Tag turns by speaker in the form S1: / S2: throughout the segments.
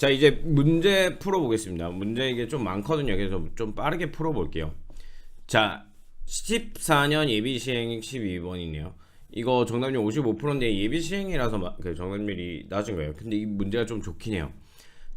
S1: 자, 이제 문제 풀어보겠습니다. 문제 이게 좀 많거든요. 그래서 좀 빠르게 풀어볼게요. 자, 14년 예비시행 12번이네요. 이거 정답률 55%인데 예비시행이라서 그 정답률이 낮은 거예요. 근데 이 문제가 좀 좋긴 해요.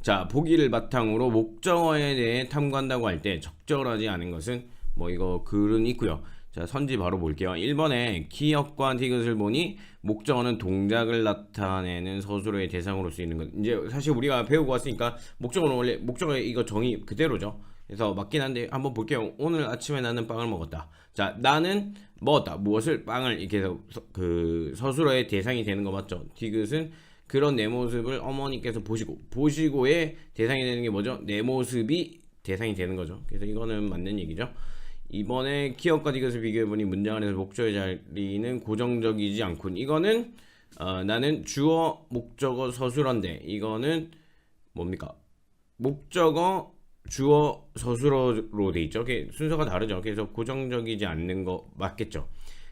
S1: 자, 보기를 바탕으로 목적어에 대해 탐구한다고 할 때 적절하지 않은 것은 뭐 이거 글은 있고요. 자, 선지 바로 볼게요. 1번에 기역과 디귿을 보니 목적어는 동작을 나타내는 서술어의 대상으로 쓰이는 것. 이제 사실 우리가 배우고 왔으니까 목적어는 원래 목적어 이거 정의 그대로죠. 그래서 맞긴 한데 한번 볼게요. 오늘 아침에 나는 빵을 먹었다. 자, 나는 먹었다. 무엇을? 빵을. 이렇게 해서 그 서술어의 대상이 되는 거 맞죠? 디귿은 그런 내 모습을 어머니께서 보시고의 대상이 되는 게 뭐죠? 내 모습이 대상이 되는 거죠. 그래서 이거는 맞는 얘기죠. 이번에 기억과 디귿을 비교해보니 문장 안에서 목적의 자리는 고정적이지 않군. 이거는 나는 주어 목적어 서술어인데 이거는 뭡니까? 목적어 주어 서술어로 돼 있죠. 순서가 다르죠. 그래서 고정적이지 않는 거 맞겠죠.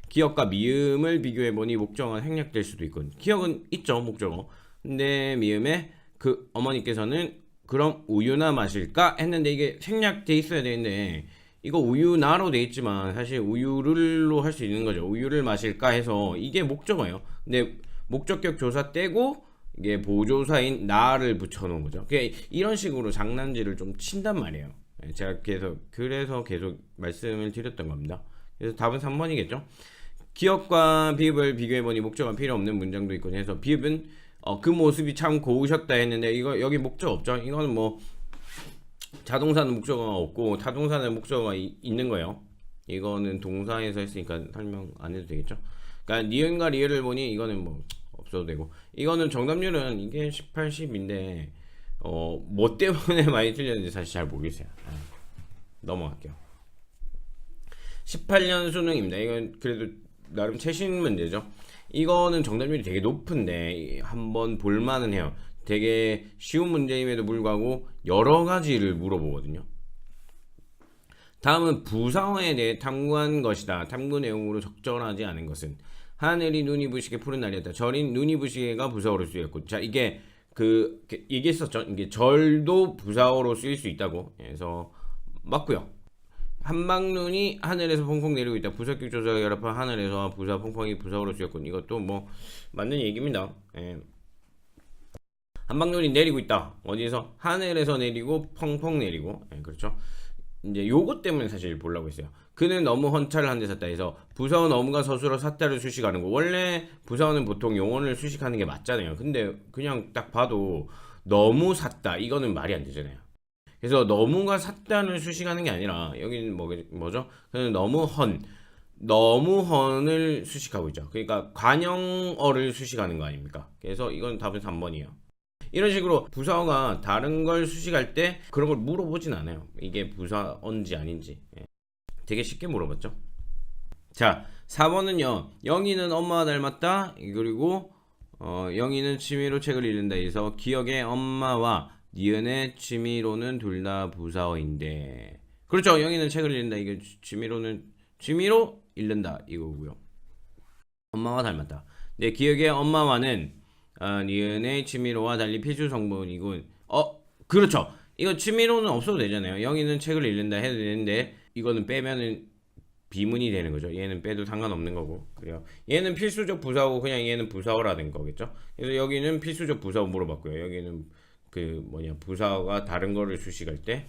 S1: 기억과 미음을 비교해보니 목적어가 생략될 수도 있군. 기억은 있죠, 목적어. 근데 미음에 그 어머니께서는 그럼 우유나 마실까 했는데 이게 생략돼 있어야 되는데 이거 우유나로 돼 있지만 사실 우유를로 할 수 있는 거죠. 우유를 마실까 해서 이게 목적어예요. 근데 목적격 조사 떼고 이게 보조사인 나를 붙여놓은 거죠. 이런 식으로 장난질을 좀 친단 말이에요. 제가 그래서 계속 말씀을 드렸던 겁니다. 그래서 답은 3번이겠죠. 기억과 비읍을 비교해보니 목적어가 필요 없는 문장도 있고 해서 비읍은 그 모습이 참 고우셨다 했는데 이거 여기 목적 없죠. 이거는 뭐 자동사는 목적어가 없고 타동사는 목적어가 있는 거예요. 이거는 동사에서 했으니까 설명 안 해도 되겠죠. 그러니까 니은과 리을을 보니 이거는 뭐 없어도 되고 이거는 정답률은 이게 18, 10인데 뭐 때문에 많이 틀렸는지 사실 잘 모르겠어요. 넘어갈게요. 18년 수능입니다. 이건 그래도 나름 최신 문제죠. 이거는 정답률이 되게 높은데 한번 볼만은 해요. 되게 쉬운 문제임에도 불구하고 여러 가지를 물어보거든요. 다음은 부사어에 대해 탐구한 것이다. 탐구 내용으로 적절하지 않은 것은 하늘이 눈이 부시게 푸른 날이었다. 절인 눈이 부시게가 부사어로 쓰였고, 자 이게 얘기했었죠. 이게 절도 부사어로 쓰일 수 있다고. 그래서 맞고요. 한방눈이 하늘에서 펑펑 내리고 있다. 부사격 조사가 결합한 하늘에서 부사 펑펑이 부사어로 쓰였군. 이것도 뭐 맞는 얘기입니다. 한방눈이 내리고 있다. 어디서? 하늘에서 내리고 펑펑 내리고. 그렇죠. 이제 요것 때문에 사실 보려고 했어요. 그는 너무 헌차를 한 데 샀다 해서 부사어 너무가 서술어 샀다를 수식하는 거. 원래 부사어는 보통 용언을 수식하는 게 맞잖아요. 근데 그냥 딱 봐도 너무 샀다. 이거는 말이 안 되잖아요. 그래서 너무가 샀다는 수식하는 게 아니라 여기는 뭐죠? 그는 너무 헌을 수식하고 있죠. 그러니까 관형어를 수식하는 거 아닙니까? 그래서 이건 답은 3번이에요. 이런 식으로 부사어가 다른 걸 수식할 때 그런 걸 물어보진 않아요. 이게 부사어인지 아닌지. 되게 쉽게 물어봤죠. 자, 4번은요. 영희는 엄마와 닮았다. 그리고 영희는 취미로 책을 읽는다 해서 기억의 엄마와 니은의 취미로는 둘 다 부사어인데 그렇죠. 영희는 책을 읽는다. 이게 취미로 읽는다 이거고요. 엄마와 닮았다. 네, 기억의 엄마와는 니은의 취미로와 달리 필수 성분이군. 그렇죠. 이거 취미로는 없어도 되잖아요. 영희는 책을 읽는다 해도 되는데 이거는 빼면은 비문이 되는 거죠. 얘는 빼도 상관없는 거고. 그래요. 얘는 필수적 부사어고 그냥 얘는 부사어라는 거겠죠. 그래서 여기는 필수적 부사어 물어봤고요. 여기는 부사어가 다른 거를 수식할 때.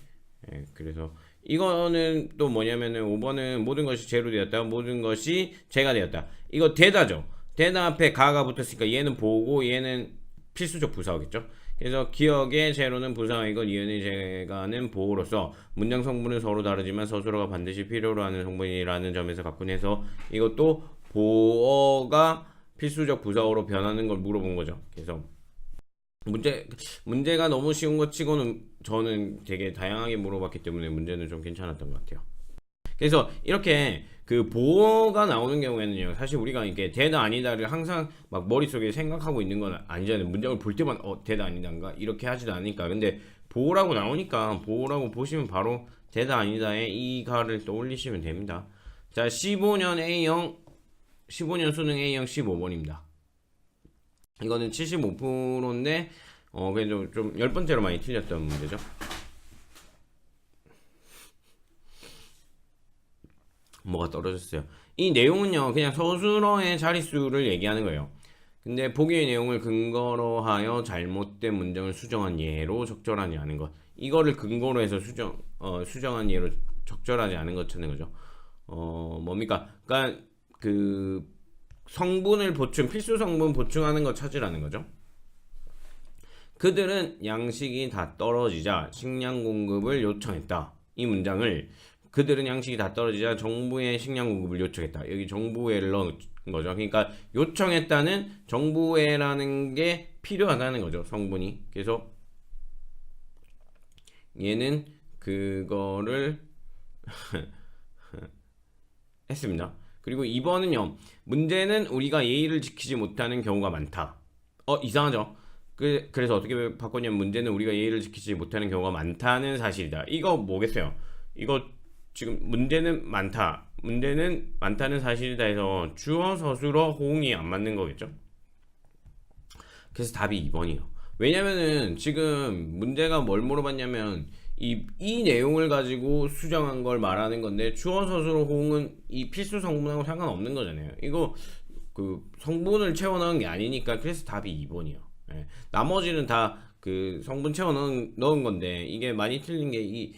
S1: 그래서 이거는 또 뭐냐면은 5번은 모든 것이 제로 되었다. 모든 것이 제가 되었다. 이거 대다죠. 대다 앞에 가가 붙었으니까 얘는 보고 얘는 필수적 부사어겠죠. 그래서 기억의 제로는 부사어이고 니은의 제가는 보호로서 문장 성분은 서로 다르지만 서술어가 반드시 필요로 하는 성분이라는 점에서 가뿐해서 이것도 보어가 필수적 부사어로 변하는 걸 물어본 거죠. 그래서 문제가 너무 쉬운 것 치고는 저는 되게 다양하게 물어봤기 때문에 문제는 좀 괜찮았던 것 같아요. 그래서 이렇게 그 보어가 나오는 경우에는요, 사실 우리가 이게 되다 아니다를 항상 막 머릿속에 생각하고 있는 건 아니잖아요. 문장을 볼 때만 되다 아니다인가 이렇게 하지도 않으니까. 근데 보어라고 나오니까 보어라고 보시면 바로 되다 아니다에 이 가를 떠올리시면 됩니다. 자, 15년 수능 A형 15번입니다. 이거는 75%인데 그래도 좀 10번째로 많이 틀렸던 문제죠. 뭐가 떨어졌어요. 이 내용은요 그냥 서술어의 자릿수를 얘기하는 거예요. 근데 보기의 내용을 근거로 하여 잘못된 문장을 수정한 예로 적절하지 않은 것, 이거를 근거로 해서 수정한 예로 적절하지 않은 것 찾는 거죠. 뭡니까? 그러니까 그 성분을 필수 성분 보충하는 것 찾으라는 거죠. 그들은 양식이 다 떨어지자 식량 공급을 요청했다. 이 문장을 그들은 양식이 다 떨어지자 정부의 식량 공급을 요청했다. 여기 정부에를 넣은 거죠. 그러니까 요청했다는 정부에라는 게 필요하다는 거죠. 성분이. 그래서 얘는 그거를 했습니다. 그리고 2번은요. 문제는 우리가 예의를 지키지 못하는 경우가 많다. 이상하죠? 그래서 어떻게 바꿨냐면 문제는 우리가 예의를 지키지 못하는 경우가 많다는 사실이다. 이거 뭐겠어요? 이거 지금 문제는 많다는 사실이다 해서 주어, 서술어, 호응이 안 맞는 거겠죠? 그래서 답이 2번이에요. 왜냐면은 지금 문제가 뭘 물어봤냐면 이 내용을 가지고 수정한 걸 말하는 건데 주어, 서술어, 호응은 이 필수 성분하고 상관없는 거잖아요. 이거 그 성분을 채워 넣은 게 아니니까 그래서 답이 2번이에요. 예. 나머지는 다 그 성분 채워 넣은 건데 이게 많이 틀린 게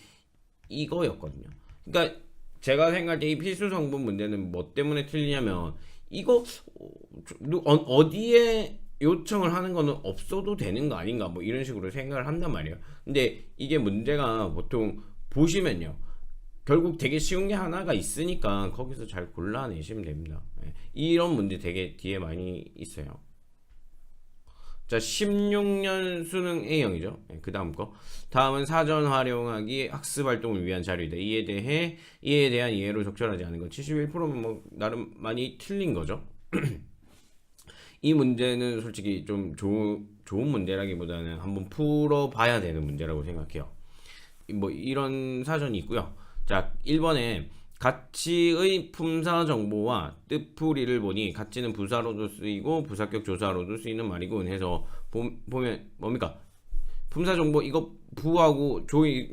S1: 이거였거든요. 그러니까 제가 생각할 때 이 필수 성분 문제는 뭐 때문에 틀리냐면 이거 어디에 요청을 하는 거는 없어도 되는 거 아닌가 뭐 이런 식으로 생각을 한단 말이에요. 근데 이게 문제가 보통 보시면요 결국 되게 쉬운 게 하나가 있으니까 거기서 잘 골라내시면 됩니다. 이런 문제 되게 뒤에 많이 있어요. 자, 16년 수능 A형이죠. 그 다음 거. 다음은 사전 활용하기 학습 활동을 위한 자료이다. 이에 대한 이해로 적절하지 않은 거. 71%면 뭐 나름 많이 틀린 거죠. 이 문제는 솔직히 좀 좋은 문제라기보다는 한번 풀어봐야 되는 문제라고 생각해요. 뭐 이런 사전이 있고요. 자, 1번에 가치의 품사 정보와 뜻풀이를 보니 가치는 부사로도 쓰이고 부사격 조사로도 쓰이는 말이군 해서 보면 뭡니까? 품사 정보 이거 부하고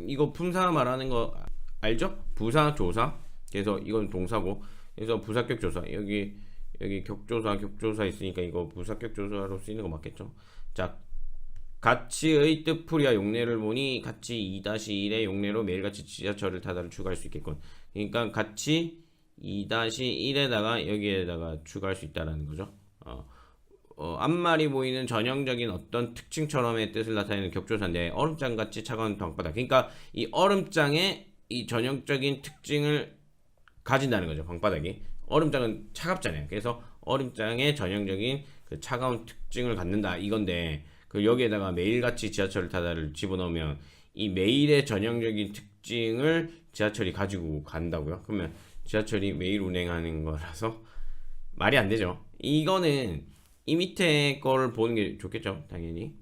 S1: 이거 품사 말하는 거 알죠? 부사 조사. 그래서 이건 동사고 그래서 부사격 조사 여기 격조사 있으니까 이거 부사격 조사로 쓰이는 거 맞겠죠? 자, 가치의 뜻풀이와 용례를 보니 가치 2-1의 용례로 매일같이 지하철을 타다를 추가할 수 있겠군. 그러니까 가치 2-1에다가 여기에다가 추가할 수 있다라는 거죠. 앞말이 보이는 전형적인 어떤 특징처럼의 뜻을 나타내는 격조사인데 얼음장같이 차가운 방바닥. 그러니까 이 얼음장의 이 전형적인 특징을 가진다는 거죠. 방바닥이. 얼음장은 차갑잖아요. 그래서 얼음장의 전형적인 그 차가운 특징을 갖는다 이건데 그 여기에다가 매일같이 지하철을 타다를 집어넣으면 이 매일의 전형적인 특징을 지하철이 가지고 간다고요? 그러면 지하철이 매일 운행하는 거라서 말이 안 되죠. 이거는 이 밑에 거를 보는 게 좋겠죠, 당연히.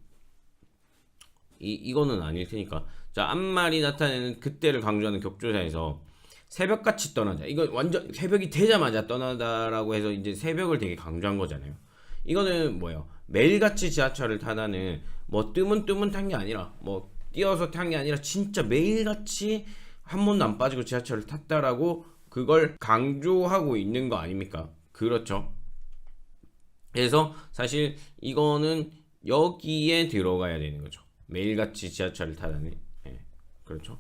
S1: 이거는 아닐 테니까. 자, 앞말이 나타내는 그때를 강조하는 격조사에서 새벽같이 떠나자. 이거 완전 새벽이 되자마자 떠나다라고 해서 이제 새벽을 되게 강조한 거잖아요. 이거는 뭐예요? 매일같이 지하철을 타다는 뭐 뜨문 탄 게 아니라 뭐 뛰어서 탄 게 아니라 진짜 매일같이 한 번도 안 빠지고 지하철을 탔다라고 그걸 강조하고 있는 거 아닙니까? 그렇죠. 그래서 사실 이거는 여기에 들어가야 되는 거죠. 매일같이 지하철을 타다니. 그렇죠.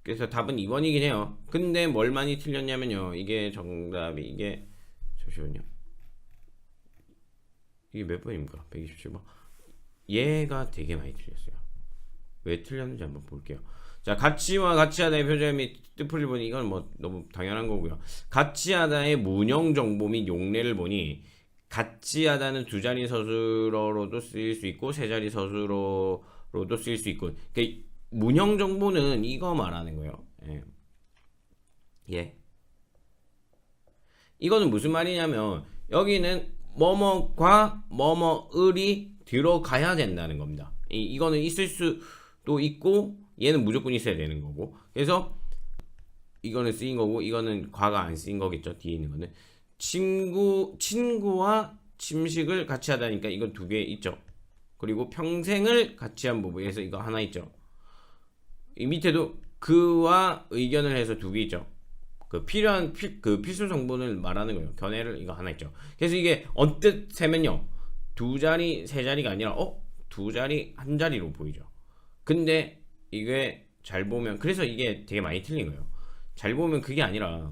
S1: 그래서 답은 2번이긴 해요. 근데 뭘 많이 틀렸냐면요. 이게 정답이 이게 잠시만요. 이게 몇 번입니까? 127번. 얘가 되게 많이 틀렸어요. 왜 틀렸는지 한번 볼게요. 자, 가치와 가치하다의 표절 및 뜻풀이를 보니 이건 뭐 너무 당연한 거고요. 가치하다의 문형 정보 및 용례를 보니 가치하다는 두 자리 서술어로도 쓰일 수 있고 세 자리 서술어로도 쓰일 수 있고. 그러니까 문형 정보는 이거 말하는 거예요. 예. 이거는 무슨 말이냐면 여기는 뭐뭐과 뭐뭐을이 들어가야 된다는 겁니다. 이거는 있을 수도 있고 얘는 무조건 있어야 되는 거고. 그래서 이거는 쓰인 거고 이거는 과가 안 쓰인 거겠죠. 뒤에 있는 거는 친구와 침식을 같이 하다니까 이건 두 개 있죠. 그리고 평생을 같이 한 부부에서 이거 하나 있죠. 이 밑에도 그와 의견을 해서 두 개 있죠. 그 필요한 그 필수 성분을 말하는 거예요. 견해를 이거 하나 있죠. 그래서 이게 언뜻 세면요, 두 자리 세 자리가 아니라 두 자리 한 자리로 보이죠. 근데 이게 잘 보면, 그래서 이게 되게 많이 틀린 거예요. 잘 보면 그게 아니라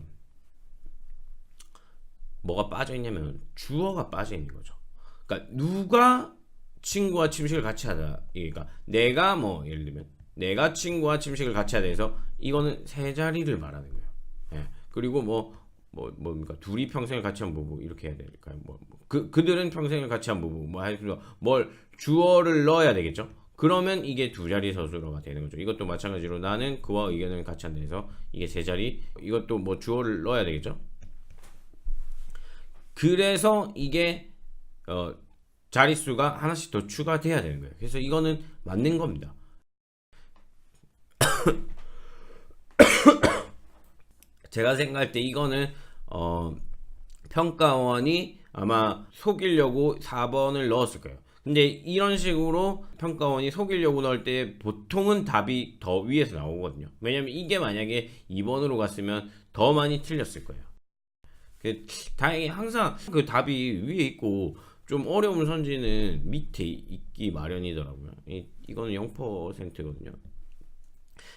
S1: 뭐가 빠져 있냐면 주어가 빠져 있는 거죠. 그러니까 누가 친구와 침식을 같이 하다, 그러니까 내가 뭐 예를 들면 내가 친구와 침식을 같이 하다 해서 이거는 세 자리를 말하는 거예요. 예. 그리고 뭡니까, 둘이 평생을 같이 한 부부 이렇게 해야 될까요? 그들은 평생을 같이 한 부부 뭐 해서 뭘 주어를 넣어야 되겠죠. 그러면 이게 두 자리 서술어가 되는 거죠. 이것도 마찬가지로 나는 그와 의견을 같이 한다 해서 이게 세 자리, 이것도 뭐 주어를 넣어야 되겠죠. 그래서 이게 자릿수가 하나씩 더 추가돼야 되는 거예요. 그래서 이거는 맞는 겁니다. 제가 생각할 때 이거는 평가원이 아마 속이려고 4번을 넣었을 거예요. 근데 이런 식으로 평가원이 속이려고 넣을 때 보통은 답이 더 위에서 나오거든요. 왜냐면 이게 만약에 2번으로 갔으면 더 많이 틀렸을 거예요. 다행히 항상 그 답이 위에 있고 좀 어려운 선지는 밑에 있기 마련이더라고요. 이거는 0%거든요.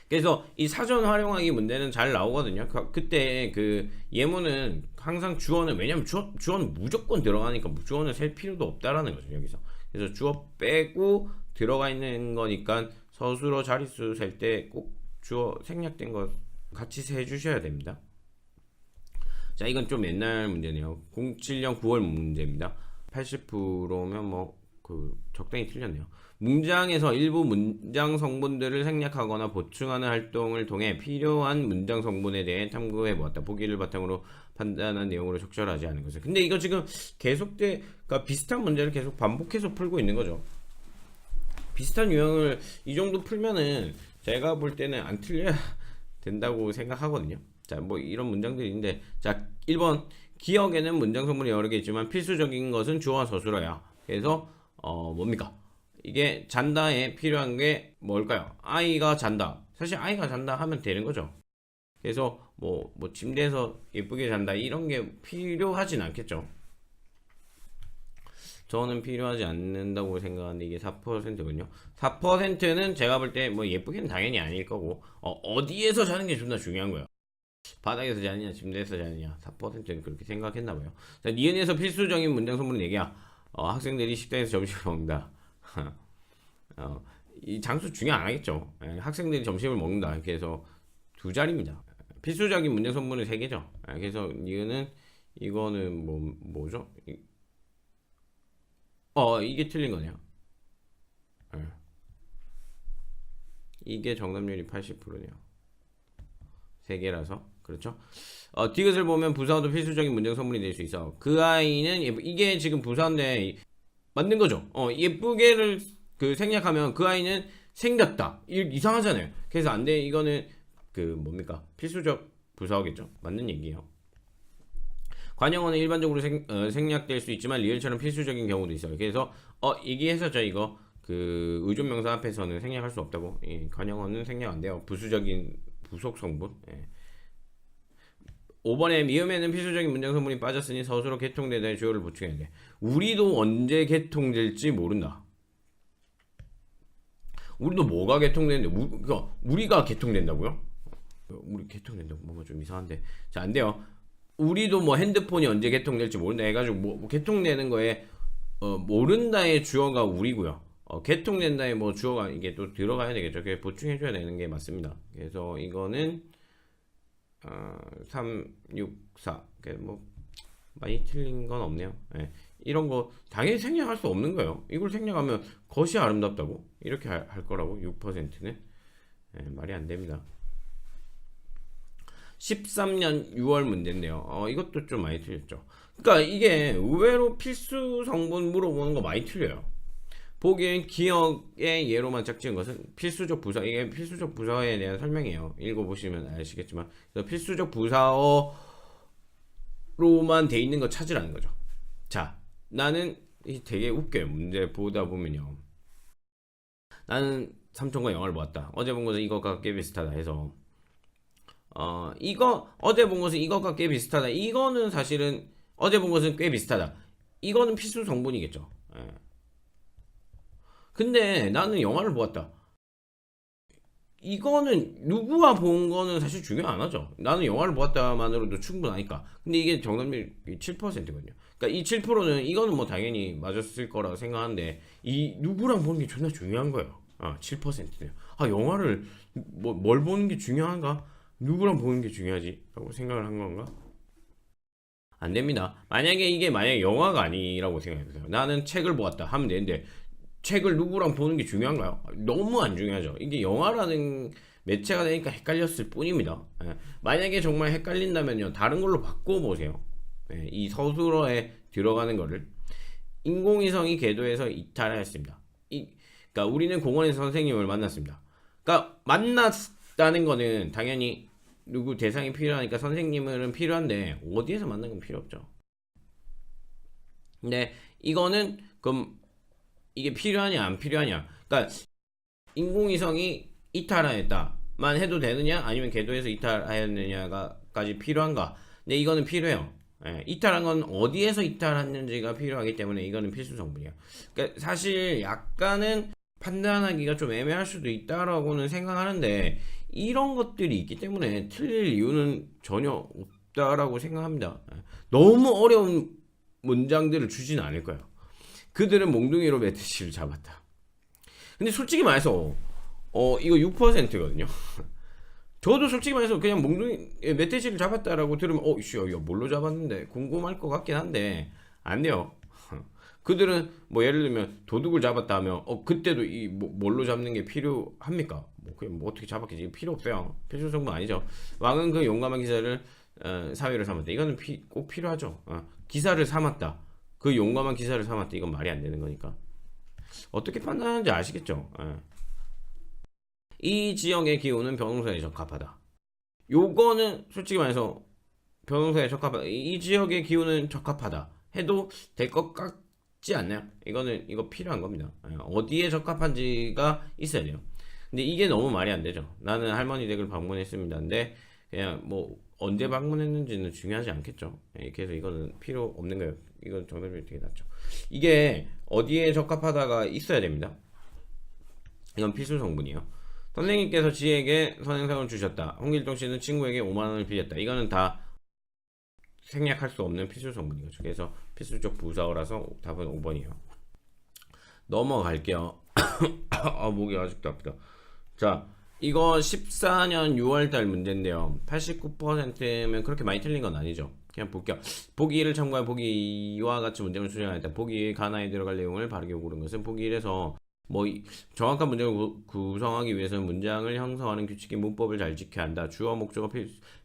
S1: 그래서 이 사전 활용하기 문제는 잘 나오거든요. 그때 그 예문은 항상 주어는, 왜냐면 주어는 무조건 들어가니까 주어는 셀 필요도 없다라는 거죠, 여기서. 그래서 주어 빼고 들어가 있는 거니까 서술어 자릿수 셀 때 꼭 주어 생략된 거 같이 세 주셔야 됩니다. 자, 이건 좀 옛날 문제네요. 07년 9월 문제입니다. 80%면 적당히 틀렸네요. 문장에서 일부 문장 성분들을 생략하거나 보충하는 활동을 통해 필요한 문장 성분에 대해 탐구해 보았다. 보기를 바탕으로 판단한 내용으로 적절하지 않은 것을. 근데 이거 지금 그러니까 비슷한 문제를 계속 반복해서 풀고 있는 거죠. 비슷한 유형을 이 정도 풀면은 제가 볼 때는 안 틀려야 된다고 생각하거든요. 자, 이런 문장들이 있는데, 자, 1번 기억에는 문장 성분이 여러 개 있지만 필수적인 것은 주어와 서술어야. 그래서 뭡니까? 이게 잔다에 필요한 게 뭘까요? 아이가 잔다. 사실 아이가 잔다 하면 되는 거죠. 그래서 침대에서 예쁘게 잔다 이런 게 필요하진 않겠죠. 저는 필요하지 않는다고 생각하는데 이게 4%거든요. 4%는 제가 볼 때 예쁘게는 당연히 아닐 거고, 어디에서 자는 게 존나 중요한 거예요. 바닥에서 자느냐 침대에서 자느냐. 4%는 그렇게 생각했나봐요. 자, 니은에서 필수적인 문장 성분은 4개야. 학생들이 식당에서 점심을 먹는다. 이 장수 중요 안 하겠죠. 학생들이 점심을 먹는다. 그래서 두 자리입니다. 필수적인 문장 성분은 3개죠. 그래서 니은은 이거는 뭐죠? 이게 틀린 거네요. 이게 정답률이 80%네요. 3개라서. 그렇죠? 디귿을 보면 부사어도 필수적인 문장 성분이 될 수 있어. 그 아이는 이게 지금 부사인데 맞는 거죠. 예쁘게를 생략하면 그 아이는 생겼다. 이상하잖아요. 그래서 안 돼. 이거는 뭡니까? 필수적 부사어겠죠. 맞는 얘기예요. 관형어는 일반적으로 생략될 수 있지만 리을처럼 필수적인 경우도 있어요. 그래서 얘기했었죠. 이거 의존명사 앞에서는 생략할 수 없다고. 관형어는 생략 안 돼요. 부수적인 부속 성분. 5번에 미음에는 필수적인 문장 성분이 빠졌으니 서술어 개통되다의 주어를 보충해야 돼. 우리도 언제 개통될지 모른다. 우리도 뭐가 개통되는데 그러니까 우리가 개통된다고요? 우리 개통된다고 뭔가 좀 이상한데. 자, 안 돼요. 우리도 핸드폰이 언제 개통될지 모른다 해가지고 개통되는 거에 모른다의 주어가 우리고요. 개통된다의 주어가 이게 또 들어가야 되겠죠. 그래서 보충해줘야 되는 게 맞습니다. 그래서 이거는 3, 6, 4. 많이 틀린 건 없네요. 이런 거 당연히 생략할 수 없는 거예요. 이걸 생략하면 것이 아름답다고 이렇게 할 거라고. 6%는 말이 안 됩니다. 13년 6월 문제인데요. 이것도 좀 많이 틀렸죠. 그러니까 이게 의외로 필수 성분 물어보는 거 많이 틀려요. 보기엔 기억의 예로만 짝지은 것은 필수적 부사, 이게 필수적 부사어에 대한 설명이에요. 읽어보시면 아시겠지만, 필수적 부사어로만 돼 있는 거 찾으라는 거죠. 자, 나는 되게 웃겨요. 문제 보다 보면요. 나는 삼촌과 영화를 보았다. 어제 본 것은 이것과 꽤 비슷하다 해서 이거 어제 본 것은 이것과 꽤 비슷하다. 이거는 사실은 어제 본 것은 꽤 비슷하다. 이거는 필수 성분이겠죠. 예. 근데 나는 영화를 보았다. 이거는 누구와 본 거는 사실 중요 안 하죠. 나는 영화를 보았다만으로도 충분하니까. 근데 이게 정답률이 7%거든요. 그러니까 이 7%는 이거는 뭐 당연히 맞았을 거라고 생각하는데 이 누구랑 보는 게 존나 중요한 거예요. 7%네요. 영화를 뭘 보는 게 중요한가? 누구랑 보는 게 중요하지? 라고 생각을 한 건가? 안 됩니다. 만약에 영화가 아니라고 생각해보세요. 나는 책을 보았다 하면 되는데 책을 누구랑 보는 게 중요한가요? 너무 안 중요하죠. 이게 영화라는 매체가 되니까 헷갈렸을 뿐입니다. 만약에 정말 헷갈린다면요, 다른 걸로 바꿔보세요. 이 서술어에 들어가는 거를 인공위성이 궤도에서 이탈하였습니다. 그러니까 우리는 공원에서 선생님을 만났습니다. 그러니까 만났다는 거는 당연히 누구 대상이 필요하니까 선생님은 필요한데 어디에서 만난 건 필요 없죠. 근데 이거는 그럼 이게 필요하냐 안 필요하냐? 그러니까 인공위성이 이탈하였다만 해도 되느냐 아니면 궤도에서 이탈하였느냐가까지 필요한가? 근데 이거는 필요해요. 이탈한 건 어디에서 이탈했는지가 필요하기 때문에 이거는 필수 성분이야. 그러니까 사실 약간은 판단하기가 좀 애매할 수도 있다라고는 생각하는데 이런 것들이 있기 때문에 틀릴 이유는 전혀 없다라고 생각합니다. 너무 어려운 문장들을 주진 않을 거예요. 그들은 몽둥이로 메트씨를 잡았다. 근데 솔직히 말해서 이거 6%거든요. 저도 솔직히 말해서 그냥 몽둥이 메트씨를 잡았다라고 들으면 이거 뭘로 잡았는데 궁금할 것 같긴 한데 안 돼요. 그들은 뭐 예를 들면 도둑을 잡았다 하면 그때도 이 뭘로 잡는 게 필요합니까? 그냥 어떻게 잡았겠지? 필요 없어요. 필수 성분 아니죠. 왕은 그 용감한 기사를 사위로 삼았다. 이거는 꼭 필요하죠. 기사를 삼았다. 그 용감한 기사를 삼았다. 이건 말이 안 되는 거니까. 어떻게 판단하는지 아시겠죠? 이 지역의 기후는 벼농사에 적합하다. 요거는 솔직히 말해서 벼농사에 적합하다. 이 지역의 기후는 적합하다. 해도 될 것 같지 않나요? 이거 필요한 겁니다. 어디에 적합한지가 있어야 돼요. 근데 이게 너무 말이 안 되죠. 나는 할머니 댁을 방문했습니다. 근데 그냥 뭐 언제 방문했는지는 중요하지 않겠죠. 그래서 이거는 필요 없는 거예요. 이건 정답이 되게 낮죠. 이게 어디에 적합하다가 있어야 됩니다. 이건 필수 성분이에요. 선생님께서 지에게 선행상을 주셨다. 홍길동 씨는 친구에게 5만 원을 빌렸다. 이거는 다 생략할 수 없는 필수 성분이죠. 그래서 필수적 부사어라서 답은 5번이에요. 넘어갈게요. 목이 아직도 아프다. 자, 이거 14년 6월달 문제인데요. 89%면 그렇게 많이 틀린 건 아니죠. 그냥 볼게요. 보기 1을 참고해 보기 2와 같이 문제를 수정하였다. 보기 1 가나에 들어갈 내용을 바르게 고른 것은 보기 1에서 정확한 문장을 구성하기 위해서는 문장을 형성하는 규칙의 문법을 잘 지켜야 한다. 주어, 목적어,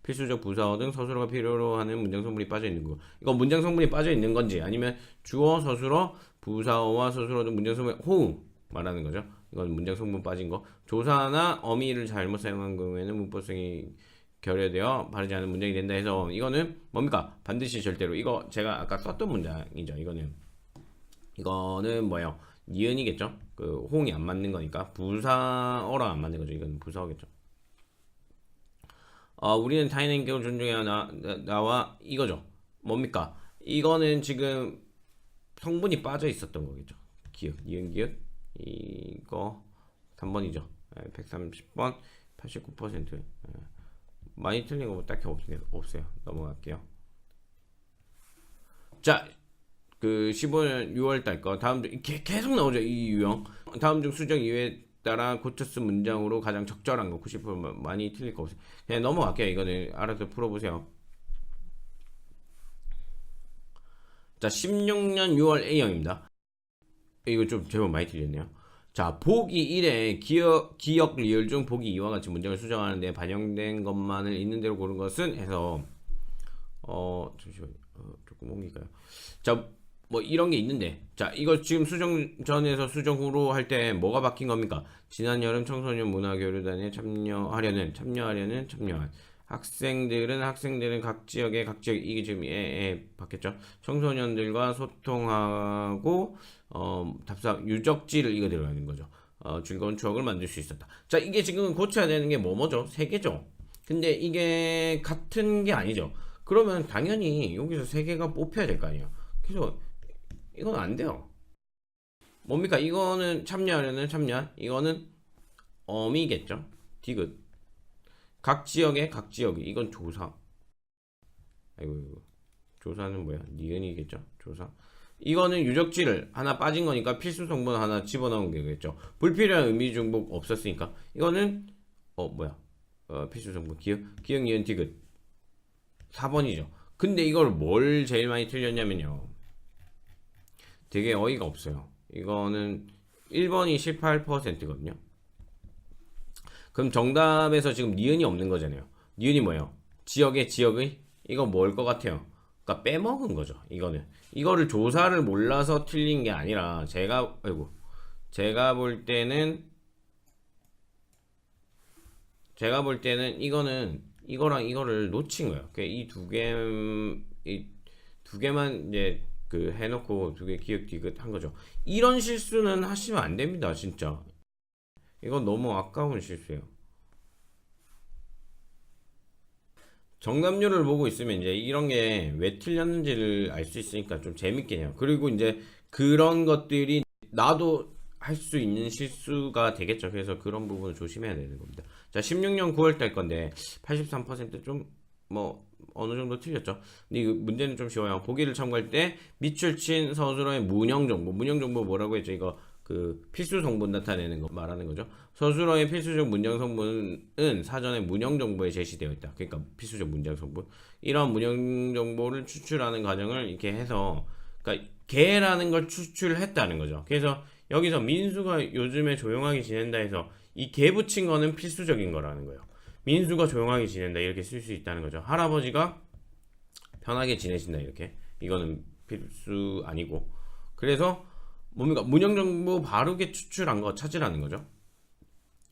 S1: 필수적 부사어 등 서술어가 필요로 하는 문장 성분이 빠져 있는 거. 이거 문장 성분이 빠져 있는 건지 아니면 주어, 서술어, 부사어와 서술어 등 문장 성분 호응 말하는 거죠. 이건 문장 성분 빠진 거. 조사나 어미를 잘못 사용한 경우에는 문법성이 결여되어 바르지 않은 문장이 된다 해서 이거는 뭡니까? 반드시 절대로. 이거 제가 아까 썼던 문장이죠. 이거는 뭐예요? 니은이겠죠? 그 호응이 안 맞는 거니까 부사어랑 안 맞는 거죠. 이건 부사어겠죠. 우리는 타인의 인격을 존중해야 나와 이거죠. 뭡니까? 이거는 지금 성분이 빠져 있었던 거겠죠. 기억, 니은 기억 이거 3번이죠. 130번 89%. 많이 틀린 거 딱히 없어요. 넘어갈게요. 자, 그 15년 6월달 거 다음 중 계속 나오죠. 이 유형. 다음 중 수정 이유에 따라 고쳐 쓴 문장으로 가장 적절한 거 90% 많이 틀릴 거 없어요. 그냥 넘어갈게요. 이거는 알아서 풀어보세요. 자, 16년 6월 A형입니다. 이거 좀 제법 많이 틀렸네요. 자, 보기 1에 기억 리을 중 보기 2와 같이 문장을 수정하는데 반영된 것만을 있는 대로 고른 것은 해서 잠시만요. 조금 옮길까요? 자, 뭐 이런 게 있는데, 자, 이거 지금 수정 전에서 수정 후로 할 때 뭐가 바뀐 겁니까? 지난 여름 청소년 문화교류단에 참여한 학생들은 각 지역에 이게 지금 바뀌었죠. 청소년들과 소통하고 답사 유적지를 이거 들어가는 거죠. 즐거운 추억을 만들 수 있었다. 자, 이게 지금 고쳐야 되는 게 뭐죠? 세 개죠. 근데 이게 같은 게 아니죠. 그러면 당연히 여기서 세 개가 뽑혀야 될 거 아니에요. 그래서 이건 안 돼요. 뭡니까? 이거는 참여하려는 참여, 이거는 어미겠죠. 디귿. 각 지역이 이건 조사. 아이고, 조사는 뭐야? 니은이겠죠. 조사. 이거는 유적지를 하나 빠진 거니까 필수 성분 하나 집어넣은 게겠죠. 불필요한 의미 중복 없었으니까 이거는 뭐야? 필수 성분 기억 니은 디귿 4번이죠. 근데 이걸 뭘 제일 많이 틀렸냐면요. 되게 어이가 없어요. 이거는 1번이 18%거든요. 그럼 정답에서 지금 니은이 없는 거잖아요. 니은이 뭐예요? 지역의 이거 뭘 것 같아요? 그러니까 빼먹은 거죠. 이거를 조사를 몰라서 틀린 게 아니라 제가 볼 때는 이거는 이거랑 이거를 놓친 거예요. 이 두 개만 이제 그 해놓고 두 개 기억 디귿 한 거죠. 이런 실수는 하시면 안 됩니다, 진짜. 이건 너무 아까운 실수예요. 정답률을 보고 있으면 이제 이런 게 왜 틀렸는지를 알 수 있으니까 좀 재밌긴 해요. 그리고 이제 그런 것들이 나도 할 수 있는 실수가 되겠죠. 그래서 그런 부분을 조심해야 되는 겁니다. 자, 16년 9월 달 건데 83%좀 뭐 어느 정도 틀렸죠. 근데 이 문제는 좀 쉬워요. 보기를 참고할 때 밑줄 친 서술어의 문형 정보 뭐라고 했죠? 이거 그 필수 성분 나타내는 거 말하는 거죠. 서술어의 필수적 문장 성분은 사전에 문형 정보에 제시되어 있다. 그러니까 필수적 문장 성분. 이런 문형 정보를 추출하는 과정을 이렇게 해서 그러니까 개라는 걸 추출했다는 거죠. 그래서 여기서 민수가 요즘에 조용하게 지낸다 해서 이 개 붙인 거는 필수적인 거라는 거예요. 민수가 조용하게 지낸다 이렇게 쓸 수 있다는 거죠. 할아버지가 편하게 지내신다 이렇게. 이거는 필수 아니고. 그래서 뭡니까? 문형 정보 바르게 추출한 거 찾으라는 거죠.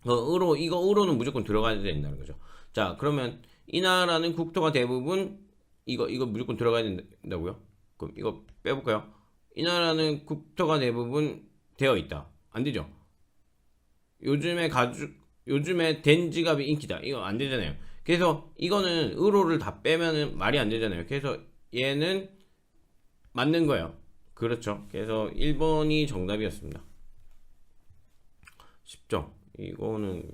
S1: 의로는 무조건 들어가야 된다는 거죠. 자, 그러면 이 나라는 국토가 대부분 이거 무조건 들어가야 된다고요? 그럼 이거 빼볼까요? 이 나라는 국토가 대부분 되어 있다. 안 되죠? 요즘에 된 지갑이 인기다. 이거 안 되잖아요. 그래서 이거는 의로를 다 빼면은 말이 안 되잖아요. 그래서 얘는 맞는 거예요. 그렇죠. 그래서 1번이 정답이었습니다. 쉽죠? 이거는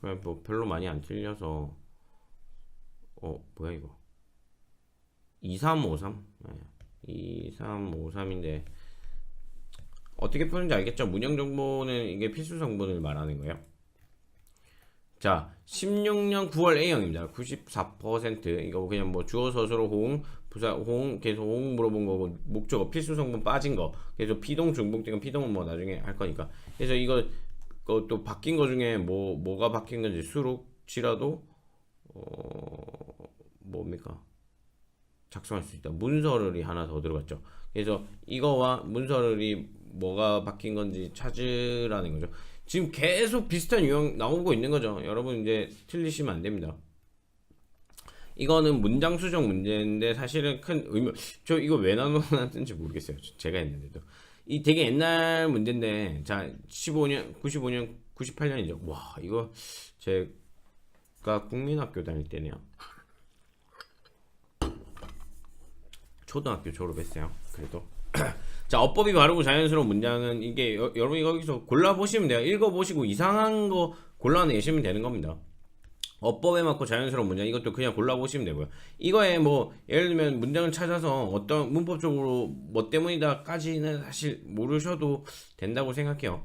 S1: 그냥 뭐 별로 많이 안 틀려서 뭐야 이거 2353? 네. 2353인데 어떻게 푸는지 알겠죠? 문형 정보는 이게 필수 성분을 말하는 거예요. 자, 16년 9월 A형입니다. 94%. 이거 그냥 뭐 주어 서술어 호응, 부사 호응, 계속 호응 물어본 거고 목적어 필수 성분 빠진 거. 그래서 피동 중복되면 피동은 뭐 나중에 할 거니까. 그래서 이거 또 바뀐 거 중에 뭐가 바뀐 건지 수록치라도 뭡니까? 작성할 수 있다. 문서를이 하나 더 들어갔죠. 그래서 이거와 문서를이 뭐가 바뀐 건지 찾으라는 거죠. 지금 계속 비슷한 유형 나오고 있는 거죠. 여러분 이제 틀리시면 안 됩니다. 이거는 문장 수정 문제인데 사실은 큰 의미 저 이거 왜 나눠놨는지 모르겠어요. 제가 했는데도 이 되게 옛날 문제인데 자 95년 98년이죠. 와 이거 제가 국민학교 다닐 때네요. 초등학교 졸업했어요. 그래도 자 어법이 바르고 자연스러운 문장은 이게 여러분이 거기서 골라보시면 돼요. 읽어보시고 이상한 거 골라내시면 되는 겁니다. 어법에 맞고 자연스러운 문장 이것도 그냥 골라보시면 되고요. 이거에 뭐 예를 들면 문장을 찾아서 어떤 문법적으로 뭐 때문이다까지는 사실 모르셔도 된다고 생각해요.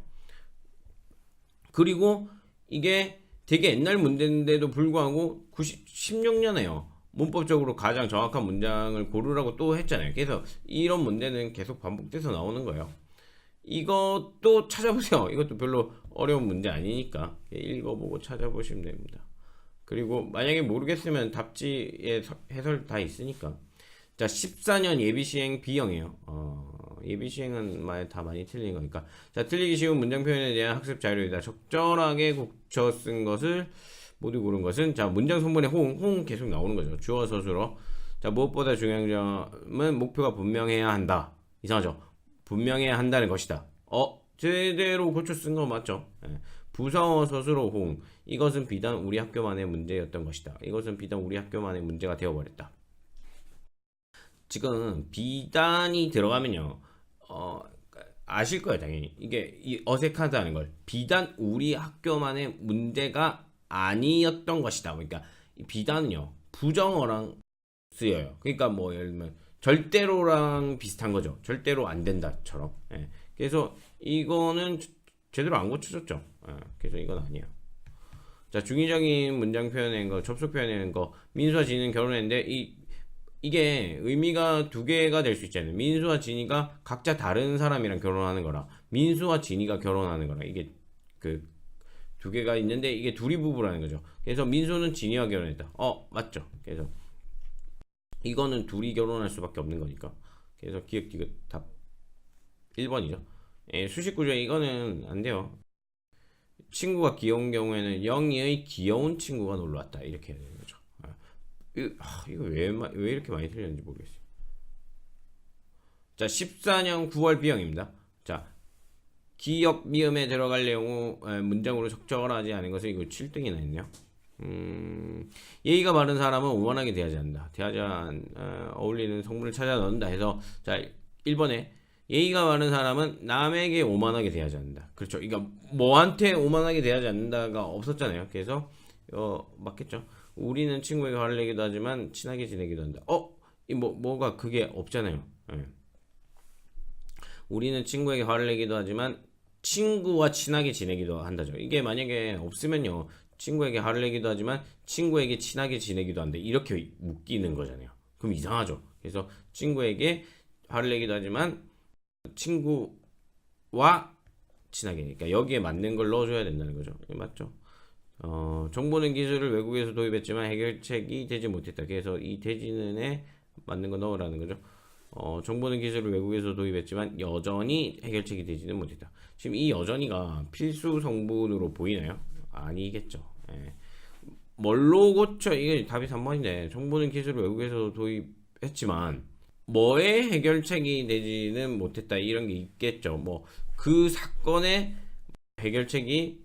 S1: 그리고 이게 되게 옛날 문제인데도 불구하고 16년에요. 문법적으로 가장 정확한 문장을 고르라고 또 했잖아요. 그래서 이런 문제는 계속 반복돼서 나오는 거예요. 이것도 찾아보세요. 이것도 별로 어려운 문제 아니니까 읽어보고 찾아보시면 됩니다. 그리고 만약에 모르겠으면 답지에 해설 다 있으니까. 자 14년 예비시행 B형이에요. 예비시행은 다 많이 틀린 거니까. 자 틀리기 쉬운 문장 표현에 대한 학습 자료이다. 적절하게 고쳐 쓴 것을 모두 고른 것은 자 문장 성분의 호응 계속 나오는 거죠. 주어 서술어. 자 무엇보다 중요한 점은 목표가 분명해야 한다. 이상하죠? 분명해야 한다는 것이다. 제대로 고쳐 쓴 거 맞죠? 네. 부성어 서술어 호응. 이것은 비단 우리 학교만의 문제였던 것이다. 이것은 비단 우리 학교만의 문제가 되어버렸다. 지금 비단이 들어가면요. 아실 거예요, 당연히. 이게 어색하다는 걸. 비단 우리 학교만의 문제가 아니었던 것이다. 그러니까 이 비단은요. 부정어랑 쓰여요. 그러니까 뭐 예를 들면 절대로랑 비슷한 거죠. 절대로 안 된다처럼. 예. 그래서 이거는 제대로 안 고쳐졌죠. 예. 그래서 이건 아니에요. 자, 중의적인 문장 표현한 거, 접속 표현한 거, 민수와 진이는 결혼했는데 이게 의미가 두 개가 될 수 있잖아요. 민수와 진이가 각자 다른 사람이랑 결혼하는 거라, 민수와 진이가 결혼하는 거라, 이게 그 두 개가 있는데 이게 둘이 부부라는 거죠. 그래서 민수는 진이와 결혼했다. 맞죠. 그래서 이거는 둘이 결혼할 수밖에 없는 거니까. 그래서 기억 디귿 답 1번이죠. 예, 수식 구조에 이거는 안 돼요. 친구가 귀여운 경우에는 영희의 귀여운 친구가 놀러 왔다. 이렇게 해야 되는 거죠. 이거 왜 이렇게 많이 틀렸는지 모르겠어요. 자, 14년 9월 B형입니다. 자, 기역 미음에 들어갈 내용을 문장으로 적절하지 않은 것은 이거 7등이나 했네요. 예의가 바른 사람은 오만하게 대하지 않는다. 어울리는 성분을 찾아 넣는다 해서, 자, 1번에 예의가 바른 사람은 남에게 오만하게 대하지 않는다. 그렇죠. 그러니까 뭐한테 오만하게 대하지 않는다가 없었잖아요. 그래서 맞겠죠. 우리는 친구에게 화를 내기도 하지만 친하게 지내기도 한다. 뭐가 그게 없잖아요. 예. 우리는 친구에게 화를 내기도 하지만 친구와 친하게 지내기도 한다죠. 이게 만약에 없으면요. 친구에게 화를 내기도 하지만 친구에게 친하게 지내기도 한다. 이렇게 묶이는 거잖아요. 그럼 이상하죠. 그래서 친구에게 화를 내기도 하지만 친구와 친하게, 그러니까 여기에 맞는 걸 넣어줘야 된다는 거죠. 맞죠? 정보는 기술을 외국에서 도입했지만 해결책이 되지 못했다. 그래서 이 되지는에 맞는 거 넣으라는 거죠. 정보는 기술을 외국에서 도입했지만 여전히 해결책이 되지는 못했다. 지금 이 여전히가 필수 성분으로 보이나요? 아니겠죠. 예. 뭘로 고쳐? 이게 답이 3번인데 정보는 기술을 외국에서 도입했지만 뭐의 해결책이 되지는 못했다. 이런 게 있겠죠. 뭐 그 사건의 해결책이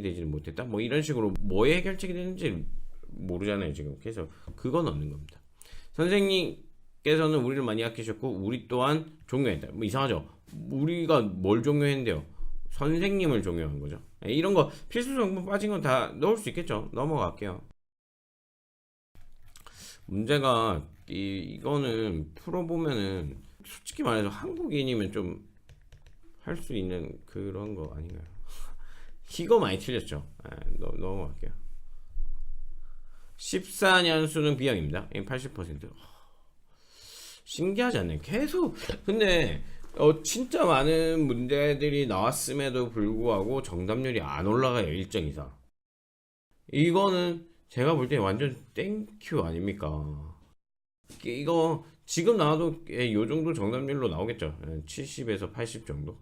S1: 되지는 못했다. 뭐 이런 식으로 뭐의 해결책이 되는지 모르잖아요, 지금. 그래서 그건 없는 겁니다. 선생님께서는 우리를 많이 아끼셨고 우리 또한 존경했다. 뭐 이상하죠. 우리가 뭘 존경했는데요? 선생님을 존경한 거죠. 이런 거 필수 성분 빠진 건 다 넣을 수 있겠죠. 넘어갈게요. 문제가 이거는 풀어보면은 솔직히 말해서 한국인이면 좀 할 수 있는 그런 거 아닌가요? 이거 많이 틀렸죠. 넘어갈게요. 14년 수능 B형입니다. 80%. 신기하지 않나요? 계속 근데 진짜 많은 문제들이 나왔음에도 불구하고 정답률이 안 올라가요. 일정 이상. 이거는 제가 볼 때 완전 땡큐 아닙니까? 이거 지금 나와도 요 정도 정답률로 나오겠죠. 70에서 80 정도.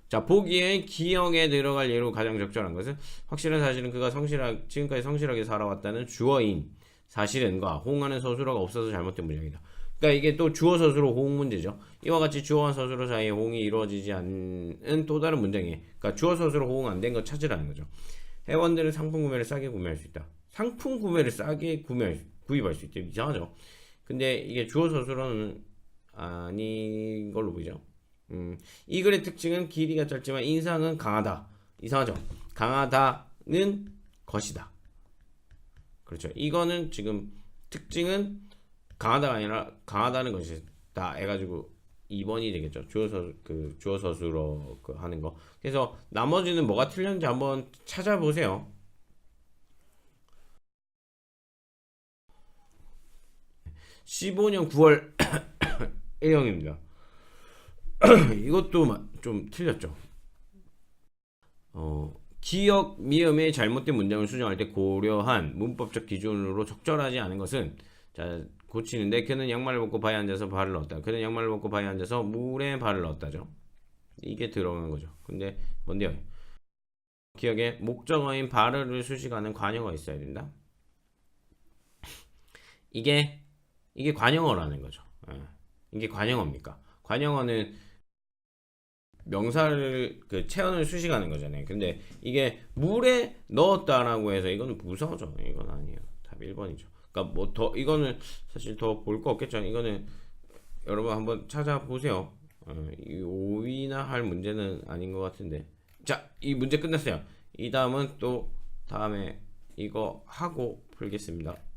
S1: 자, 보기에 기억에 들어갈 예로 가장 적절한 것은 확실한 사실은 그가 지금까지 성실하게 살아왔다는 주어인 사실은과 호응하는 서술어가 없어서 잘못된 문장이다. 그러니까 이게 또 주어 서술어 호응 문제죠. 이와 같이 주어와 서술어 사이에 호응이 이루어지지 않은 또 다른 문장에, 그러니까 주어 서술어 호응 안 된 거 찾으라는 거죠. 회원들은 상품 구매를 싸게 구매할 수 있다. 상품 구매를 싸게 구입할 수 있다. 이상하죠. 근데 이게 주어 서술어는 아닌 걸로 보이죠. 이 글의 특징은 길이가 짧지만 인상은 강하다. 이상하죠. 강하다는 것이다. 그렇죠. 이거는 지금 특징은 강하다가 아니라 강하다는 것이다 해가지고 2번이 되겠죠. 주어 서술어 하는 거. 그래서 나머지는 뭐가 틀렸는지 한번 찾아보세요. 15년 9월 A형입니다. 이것도 좀 틀렸죠. 기역 미음의 잘못된 문장을 수정할 때 고려한 문법적 기준으로 적절하지 않은 것은, 자, 고치는데 그는 양말을 벗고 바에 앉아서 발을 넣었다. 그는 양말을 벗고 바에 앉아서 물에 발을 넣었다죠. 이게 들어간 거죠. 근데 뭔데요? 기억에 목적어인 발을 수식하는 관용어가 있어야 된다. 이게 관용어라는 거죠. 이게 관용어입니까? 관용어는 명사를 그 체온을 수식하는 거잖아요. 근데 이게 물에 넣었다라고 해서 이거는 부서져. 이건 아니에요. 답 1번이죠. 그러니까 뭐 더 이거는 사실 더 볼 거 없겠죠. 이거는 여러분 한번 찾아보세요. 이 5위나 할 문제는 아닌 것 같은데. 자, 이 문제 끝났어요. 이 다음은 또 다음에 이거 하고 풀겠습니다.